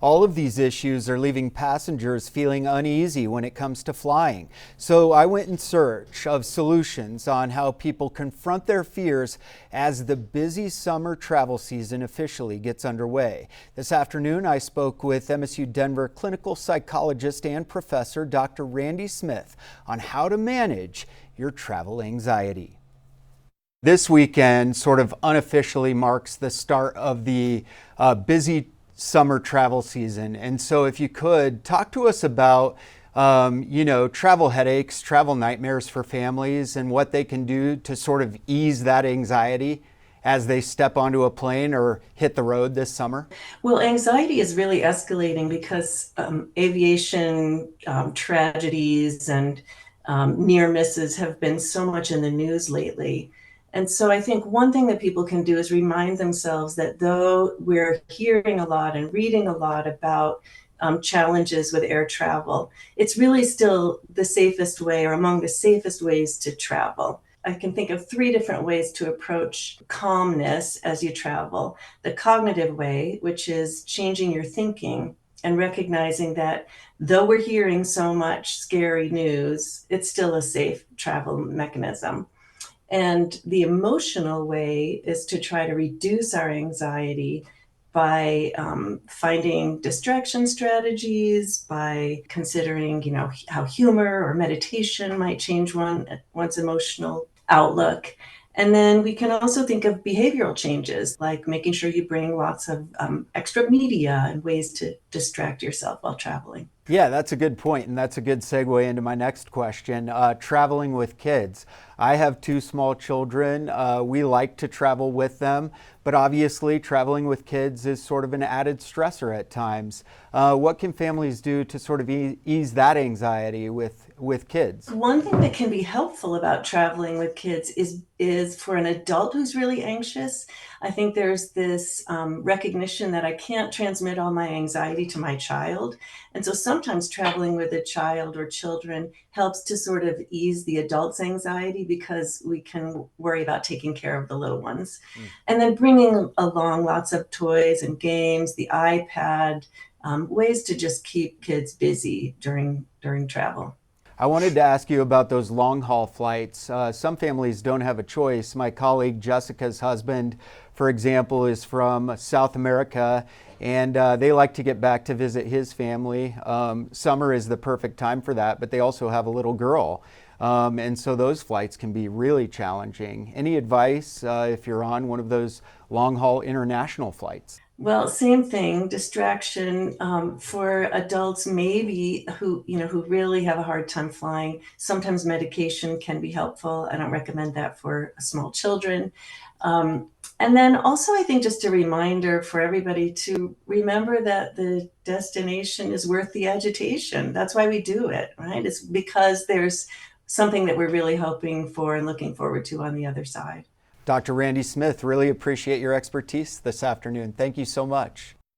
All of these issues are leaving passengers feeling uneasy when it comes to flying. So I went in search of solutions on how people confront their fears as the busy summer travel season officially gets underway. This afternoon, I spoke with MSU Denver clinical psychologist and professor Dr. Randy Smith on how to manage your travel anxiety. This weekend sort of unofficially marks the start of the busy summer travel season. And so if you could talk to us about, travel headaches, travel nightmares for families and what they can do to sort of ease that anxiety as they step onto a plane or hit the road this summer? Well, anxiety is really escalating because aviation tragedies and near misses have been so much in the news lately. And so I think one thing that people can do is remind themselves that though we're hearing a lot and reading a lot about challenges with air travel, it's really still the safest way or among the safest ways to travel. I can think of three different ways to approach calmness as you travel. The cognitive way, which is changing your thinking and recognizing that though we're hearing so much scary news, it's still a safe travel mechanism. And the emotional way is to try to reduce our anxiety by finding distraction strategies, by considering, how humor or meditation might change one's emotional outlook. And then we can also think of behavioral changes, like making sure you bring lots of extra media and ways to distract yourself while traveling. Yeah, that's a good point, and that's a good segue into my next question. Traveling with kids. I have two small children. We like to travel with them, but obviously traveling with kids is sort of an added stressor at times. What can families do to sort of ease that anxiety with kids? One thing that can be helpful about traveling with kids is for an adult who's really anxious. I think there's this recognition that I can't transmit all my anxiety to my child. And so sometimes traveling with a child or children helps to sort of ease the adult's anxiety because we can worry about taking care of the little ones. And then bringing along lots of toys and games, the iPad, ways to just keep kids busy during travel. I wanted to ask you about those long haul flights. Some families don't have a choice. My colleague Jessica's husband, for example, is from South America, and they like to get back to visit his family. Summer is the perfect time for that, but they also have a little girl. And so those flights can be really challenging. Any advice if you're on one of those long haul international flights? Well, same thing, distraction for adults maybe who really have a hard time flying. Sometimes medication can be helpful. I don't recommend that for small children. And then also I think just a reminder for everybody to remember that the destination is worth the agitation. That's why we do it, right? It's because there's something that we're really hoping for and looking forward to on the other side. Dr. Randy Smith, really appreciate your expertise this afternoon. Thank you so much.